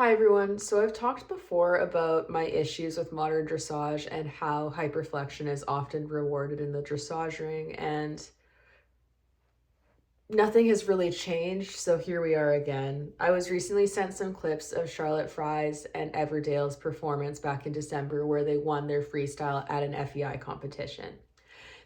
Hi everyone. So I've talked before about my issues with modern dressage and how hyperflexion is often rewarded in the dressage ring, and nothing has really changed. So here we are again. I was recently sent some clips of Charlotte Fry's and Everdale's performance back in December where they won their freestyle at an FEI competition.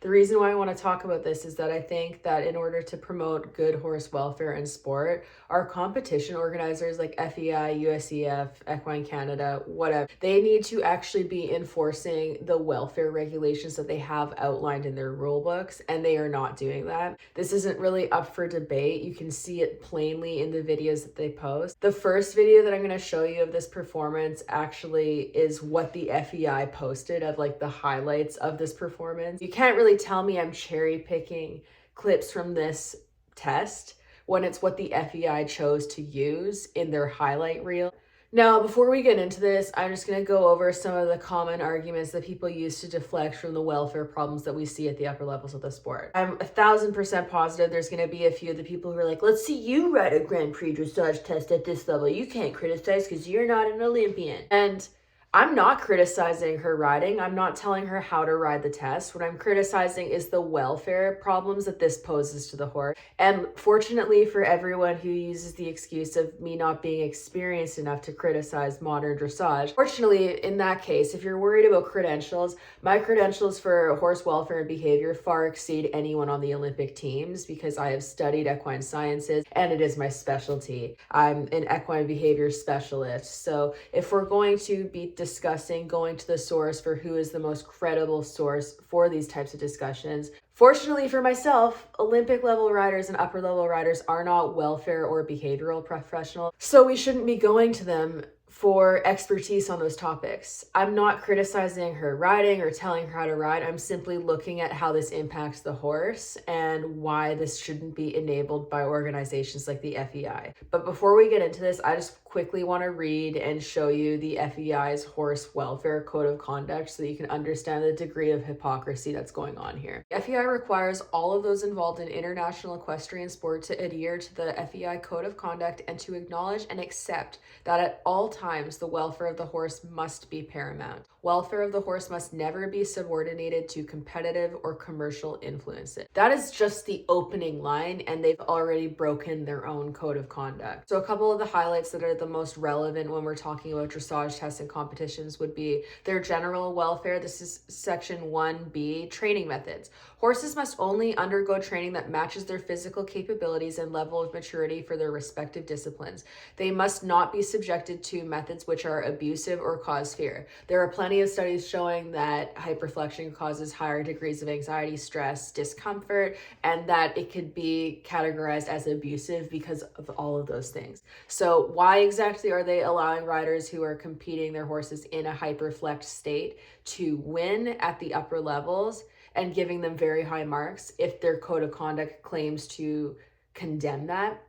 The reason why I want to talk about this is that I think that in order to promote good horse welfare and sport, our competition organizers like FEI, USEF, Equine Canada, whatever, they need to actually be enforcing the welfare regulations that they have outlined in their rule books, and they are not doing that. This isn't really up for debate. You can see it plainly in the videos that they post. The first video that I'm going to show you of this performance actually is what the FEI posted of like the highlights of this performance. You can't really tell me I'm cherry picking clips from this test when it's what the FEI chose to use in their highlight reel. Now, before we get into this, I'm just going to go over some of the common arguments that people use to deflect from the welfare problems that we see at the upper levels of the sport. I'm 1000% positive there's going to be a few of the people who are like, let's see you ride a Grand Prix dressage test at this level. You can't criticize because you're not an Olympian. And I'm not criticizing her riding. I'm not telling her how to ride the test. What I'm criticizing is the welfare problems that this poses to the horse. And fortunately for everyone who uses the excuse of me not being experienced enough to criticize modern dressage, fortunately in that case, if you're worried about credentials, my credentials for horse welfare and behavior far exceed anyone on the Olympic teams because I have studied equine sciences and it is my specialty. I'm an equine behavior specialist. So if we're going to be discussing going to the source for who is the most credible source for these types of discussions, fortunately for myself, Olympic level riders and upper level riders are not welfare or behavioral professionals, so we shouldn't be going to them for expertise on those topics. I'm not criticizing her riding or telling her how to ride. I'm simply looking at how this impacts the horse and why this shouldn't be enabled by organizations like the FEI. But before we get into this, I just quickly want to read and show you the FEI's horse welfare code of conduct so that you can understand the degree of hypocrisy that's going on here. The FEI requires all of those involved in international equestrian sport to adhere to the FEI code of conduct and to acknowledge and accept that at all times the welfare of the horse must be paramount. Welfare of the horse must never be subordinated to competitive or commercial influences. That is just the opening line, and they've already broken their own code of conduct. So a couple of the highlights that are the most relevant when we're talking about dressage tests and competitions would be their general welfare. This is section 1B, training methods. Horses must only undergo training that matches their physical capabilities and level of maturity for their respective disciplines. They must not be subjected to methods which are abusive or cause fear. There are plenty of studies showing that hyperflexion causes higher degrees of anxiety, stress, discomfort, and that it could be categorized as abusive because of all of those things. So why exactly are they allowing riders who are competing their horses in a hyperflex state to win at the upper levels and giving them very high marks if their code of conduct claims to condemn that?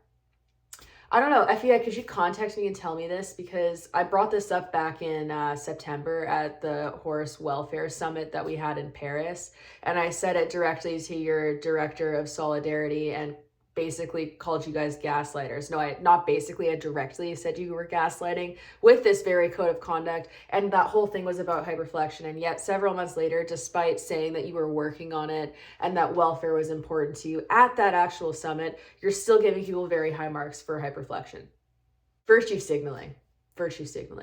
I don't know, FEI, could you contact me and tell me this? Because I brought this up back in September at the Horse Welfare Summit that we had in Paris. And I said it directly to your director of Solidarity and basically called you guys gaslighters. No, I directly said you were gaslighting with this very code of conduct. And that whole thing was about hyperflexion. And yet several months later, despite saying that you were working on it and that welfare was important to you at that actual summit, you're still giving people very high marks for hyperflexion. Virtue signaling,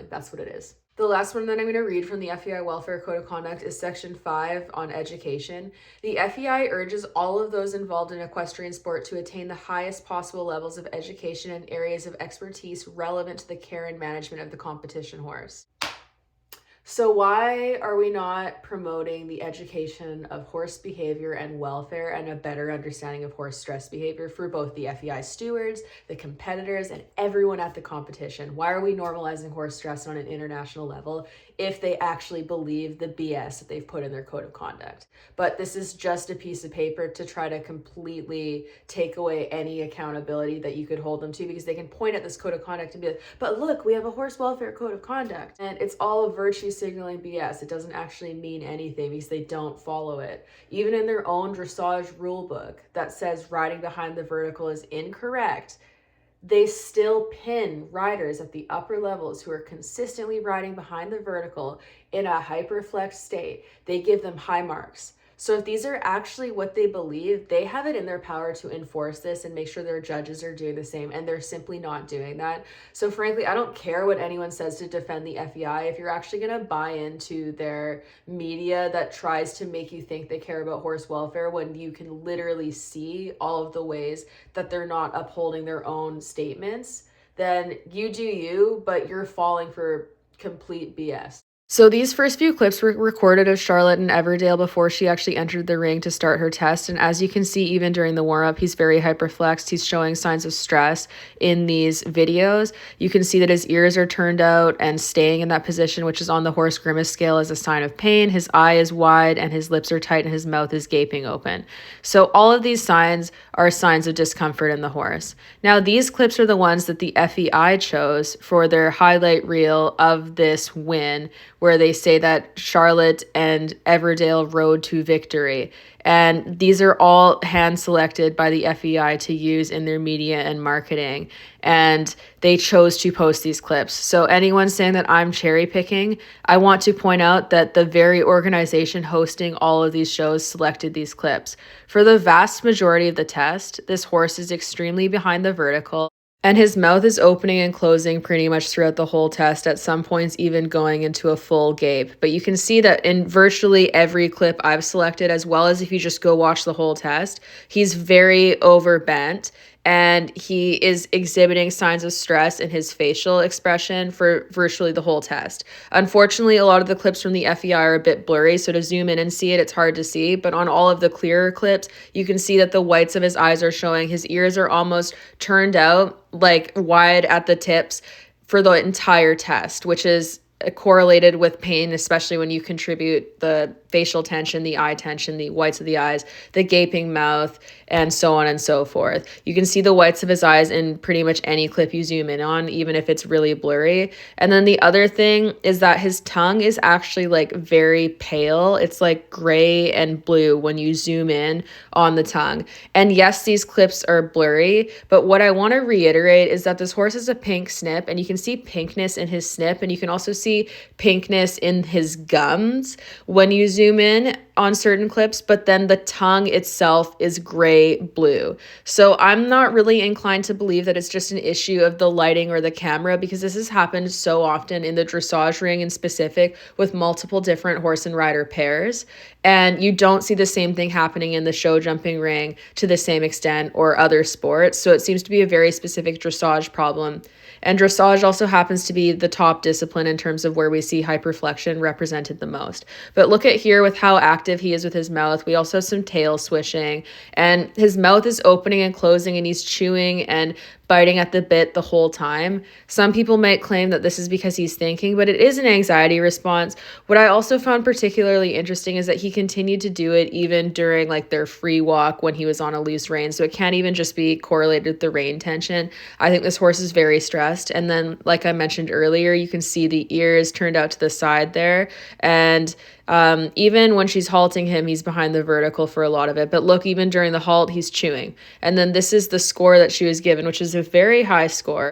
that's what it is. The last one that I'm going to read from the FEI Welfare Code of Conduct is Section 5 on education. The FEI urges all of those involved in equestrian sport to attain the highest possible levels of education in areas of expertise relevant to the care and management of the competition horse. So why are we not promoting the education of horse behavior and welfare and a better understanding of horse stress behavior for both the FEI stewards, the competitors, and everyone at the competition? Why are we normalizing horse stress on an international level if they actually believe the BS that they've put in their code of conduct? But this is just a piece of paper to try to completely take away any accountability that you could hold them to, because they can point at this code of conduct and be like, but look, we have a horse welfare code of conduct. And it's all virtue signaling BS. It doesn't actually mean anything because they don't follow it. Even in their own dressage rule book that says riding behind the vertical is incorrect, they still pin riders at the upper levels who are consistently riding behind the vertical in a hyperflex state. They give them high marks. So if these are actually what they believe, they have it in their power to enforce this and make sure their judges are doing the same, and they're simply not doing that. So frankly, I don't care what anyone says to defend the FEI. If you're actually going to buy into their media that tries to make you think they care about horse welfare when you can literally see all of the ways that they're not upholding their own statements, then you do you, but you're falling for complete BS. So these first few clips were recorded of Charlotte in Everdale before she actually entered the ring to start her test. And as you can see, even during the warm-up, he's very hyperflexed. He's showing signs of stress in these videos. You can see that his ears are turned out and staying in that position, which is on the horse grimace scale as a sign of pain. His eye is wide and his lips are tight and his mouth is gaping open. So all of these signs are signs of discomfort in the horse. Now, these clips are the ones that the FEI chose for their highlight reel of this win, where they say that Charlotte and Everdale rode to victory. And these are all hand selected by the FEI to use in their media and marketing. And they chose to post these clips. So anyone saying that I'm cherry picking, I want to point out that the very organization hosting all of these shows selected these clips. For the vast majority of the test, this horse is extremely behind the vertical, and his mouth is opening and closing pretty much throughout the whole test, at some points even going into a full gape. But you can see that in virtually every clip I've selected, as well as if you just go watch the whole test, he's very overbent and he is exhibiting signs of stress in his facial expression for virtually the whole test. Unfortunately, a lot of the clips from the FEI are a bit blurry, so to zoom in and see it, it's hard to see. But on all of the clearer clips, you can see that the whites of his eyes are showing. His ears are almost turned out, like wide at the tips for the entire test, which is correlated with pain, especially when you contribute the facial tension, the eye tension, the whites of the eyes, the gaping mouth, and so on and so forth. You can see the whites of his eyes in pretty much any clip you zoom in on, even if it's really blurry. And then the other thing is that his tongue is actually like very pale. It's like gray and blue when you zoom in on the tongue. And yes, these clips are blurry, but what I want to reiterate is that this horse is a pink snip, and you can see pinkness in his snip, and you can also see pinkness in his gums when you zoom in on certain clips, but then the tongue itself is gray blue. So I'm not really inclined to believe that it's just an issue of the lighting or the camera, because this has happened so often in the dressage ring in specific with multiple different horse and rider pairs. And you don't see the same thing happening in the show jumping ring to the same extent or other sports. So it seems to be a very specific dressage problem. And dressage also happens to be the top discipline in terms of where we see hyperflexion represented the most. But look at here with how active he is with his mouth. We also have some tail swishing, and his mouth is opening and closing, and he's chewing and biting at the bit the whole time. Some people might claim that this is because he's thinking, but it is an anxiety response. What I also found particularly interesting is that he continued to do it even during like their free walk when he was on a loose rein. So it can't even just be correlated with the rein tension. I think this horse is very stressed. And then, like I mentioned earlier, you can see the ears turned out to the side there. And even when she's halting him, he's behind the vertical for a lot of it. But look, even during the halt, he's chewing. And then this is the score that she was given, which is a very high score.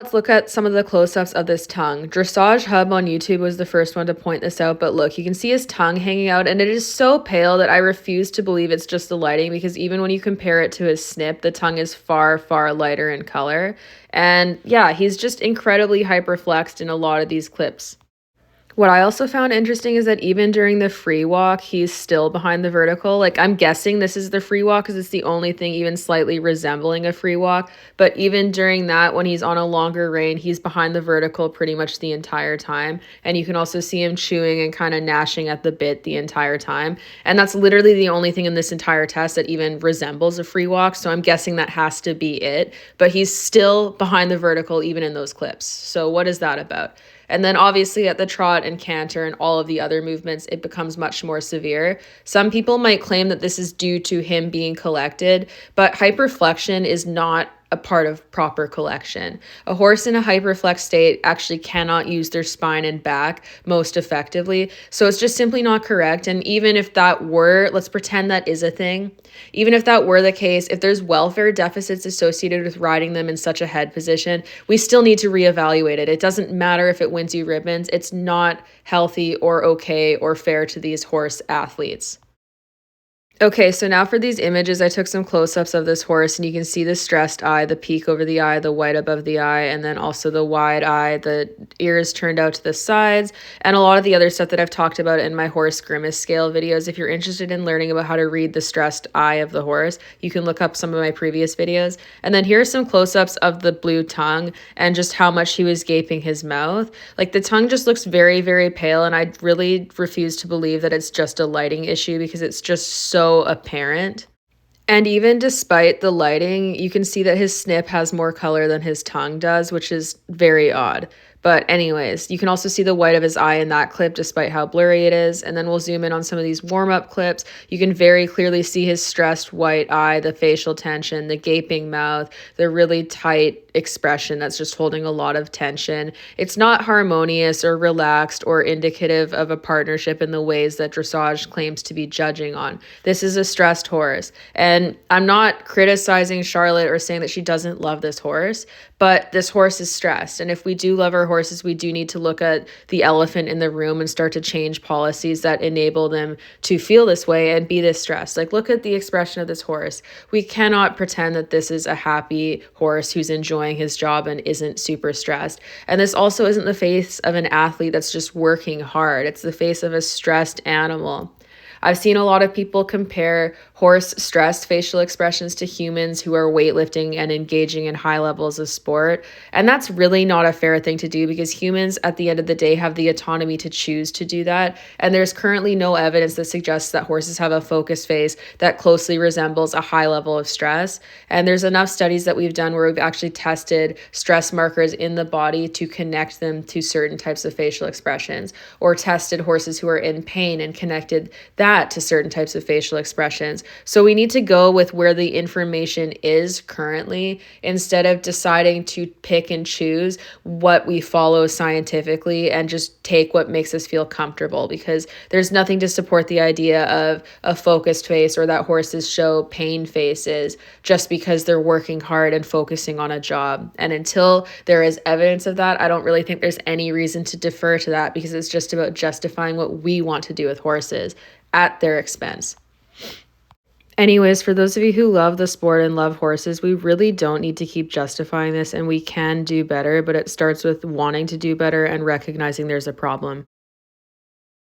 Let's look at some of the close-ups of this tongue. Dressage Hub on YouTube was the first one to point this out, but look, you can see his tongue hanging out, and it is so pale that I refuse to believe it's just the lighting, because even when you compare it to his snip, the tongue is far, far lighter in color. And yeah, he's just incredibly hyperflexed in a lot of these clips. What I also found interesting is that even during the free walk, he's still behind the vertical. Like, I'm guessing this is the free walk because it's the only thing even slightly resembling a free walk. But even during that, when he's on a longer rein, he's behind the vertical pretty much the entire time. And you can also see him chewing and kind of gnashing at the bit the entire time. And that's literally the only thing in this entire test that even resembles a free walk. So I'm guessing that has to be it. But he's still behind the vertical even in those clips. So what is that about? And then obviously at the trot and canter and all of the other movements, it becomes much more severe. Some people might claim that this is due to him being collected, but hyperflexion is not a part of proper collection. A horse in a hyperflex state actually cannot use their spine and back most effectively. So it's just simply not correct. And even if that were, let's pretend that is a thing. Even if that were the case, if there's welfare deficits associated with riding them in such a head position, we still need to reevaluate it. It doesn't matter if it wins you ribbons. It's not healthy or okay or fair to these horse athletes. Okay, so now for these images, I took some close-ups of this horse, and you can see the stressed eye, the peak over the eye, the white above the eye, and then also the wide eye, the ears turned out to the sides, and a lot of the other stuff that I've talked about in my horse grimace scale videos. If you're interested in learning about how to read the stressed eye of the horse, you can look up some of my previous videos. And then here's some close-ups of the blue tongue and just how much he was gaping his mouth. Like, the tongue just looks very, very pale, and I really refuse to believe that it's just a lighting issue because it's just so apparent. And even despite the lighting, you can see that his snip has more color than his tongue does, which is very odd. But anyways, you can also see the white of his eye in that clip despite how blurry it is. And then we'll zoom in on some of these warm-up clips. You can very clearly see his stressed white eye, the facial tension, the gaping mouth, the really tight expression that's just holding a lot of tension. It's not harmonious or relaxed or indicative of a partnership in the ways that dressage claims to be judging on. This is a stressed horse. And I'm not criticizing Charlotte or saying that she doesn't love this horse, but this horse is stressed. And if we do love our horses, we do need to look at the elephant in the room and start to change policies that enable them to feel this way and be this stressed. Like, look at the expression of this horse. We cannot pretend that this is a happy horse who's enjoying his job and isn't super stressed. And this also isn't the face of an athlete that's just working hard. It's the face of a stressed animal. I've seen a lot of people compare horse stressed facial expressions to humans who are weightlifting and engaging in high levels of sport. And that's really not a fair thing to do because humans at the end of the day have the autonomy to choose to do that. And there's currently no evidence that suggests that horses have a focused face that closely resembles a high level of stress. And there's enough studies that we've done where we've actually tested stress markers in the body to connect them to certain types of facial expressions, or tested horses who are in pain and connected that to certain types of facial expressions. So we need to go with where the information is currently instead of deciding to pick and choose what we follow scientifically and just take what makes us feel comfortable, because there's nothing to support the idea of a focused face or that horses show pain faces just because they're working hard and focusing on a job. And until there is evidence of that, I don't really think there's any reason to defer to that, because it's just about justifying what we want to do with horses at their expense. Anyways, for those of you who love the sport and love horses, we really don't need to keep justifying this, and we can do better, but it starts with wanting to do better and recognizing there's a problem.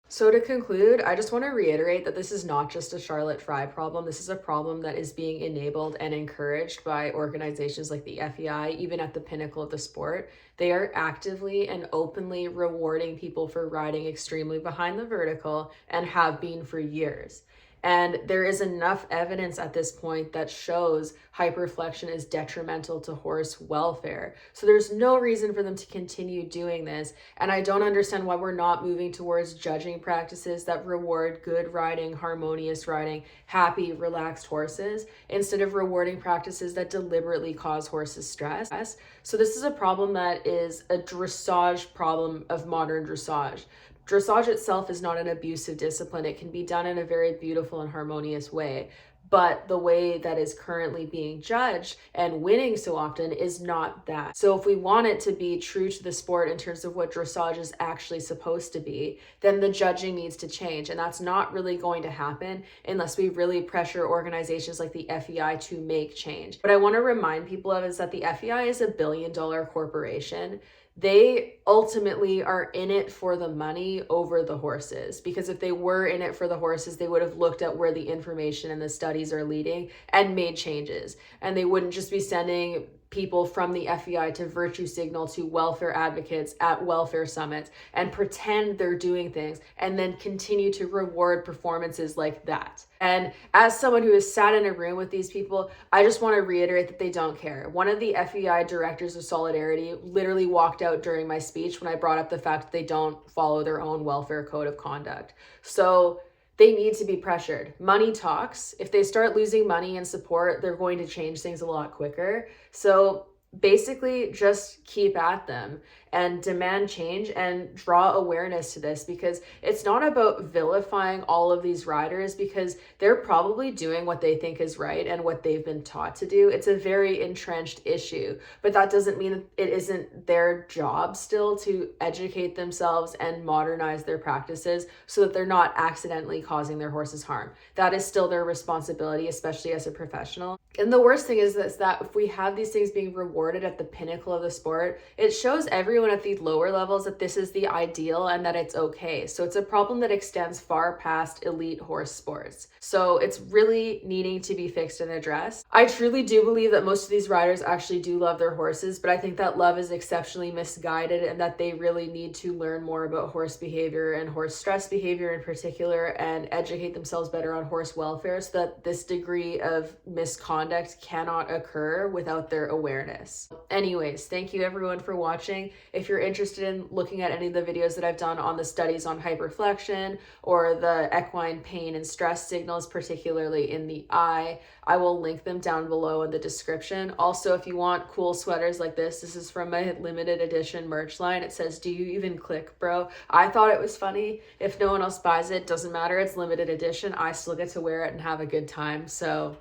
So to conclude, I just want to reiterate that this is not just a Charlotte Fry problem. This is a problem that is being enabled and encouraged by organizations like the FEI, even at the pinnacle of the sport. They are actively and openly rewarding people for riding extremely behind the vertical and have been for years. And there is enough evidence at this point that shows hyperflexion is detrimental to horse welfare. So there's no reason for them to continue doing this. And I don't understand why we're not moving towards judging practices that reward good riding, harmonious riding, happy, relaxed horses, instead of rewarding practices that deliberately cause horses stress. So this is a problem that is a dressage problem of modern dressage. Dressage itself is not an abusive discipline. It can be done in a very beautiful and harmonious way, but the way that is currently being judged and winning so often is not that. So if we want it to be true to the sport in terms of what dressage is actually supposed to be, then the judging needs to change. And that's not really going to happen unless we really pressure organizations like the FEI to make change. What I want to remind people of is that the FEI is $1 billion corporation. They ultimately are in it for the money over the horses, because if they were in it for the horses, they would have looked at where the information and the studies are leading and made changes. And they wouldn't just be sending people from the FEI to virtue signal to welfare advocates at welfare summits and pretend they're doing things and then continue to reward performances like that. And as someone who has sat in a room with these people, I just want to reiterate that they don't care. One of the FEI directors of Solidarity literally walked out during my speech when I brought up the fact that they don't follow their own welfare code of conduct. So they need to be pressured. Money talks. If they start losing money and support, they're going to change things a lot quicker. So basically just keep at them and demand change and draw awareness to this, because it's not about vilifying all of these riders, because they're probably doing what they think is right and what they've been taught to do. It's a very entrenched issue, but that doesn't mean it isn't their job still to educate themselves and modernize their practices so that they're not accidentally causing their horses harm. That is still their responsibility, especially as a professional. And the worst thing is that if we have these things being rewarded at the pinnacle of the sport, it shows everyone at the lower levels that this is the ideal and that it's okay. So it's a problem that extends far past elite horse sports. So it's really needing to be fixed and addressed. I truly do believe that most of these riders actually do love their horses, but I think that love is exceptionally misguided and that they really need to learn more about horse behavior and horse stress behavior in particular, and educate themselves better on horse welfare so that this degree of misconduct cannot occur without their awareness. Anyways, thank you everyone for watching. If you're interested in looking at any of the videos that I've done on the studies on hyperflexion or the equine pain and stress signals, particularly in the eye, I will link them down below in the description. Also, if you want cool sweaters like this is from my limited edition merch line. It says, "Do you even click, bro?" I thought it was funny. If no one else buys it, doesn't matter. It's limited edition. I still get to wear it and have a good time. So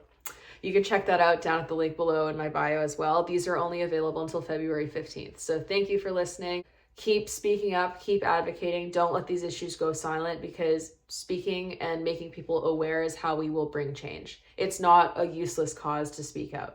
you can check that out down at the link below in my bio as well. These are only available until February 15th. So thank you for listening. Keep speaking up, keep advocating. Don't let these issues go silent, because speaking and making people aware is how we will bring change. It's not a useless cause to speak out.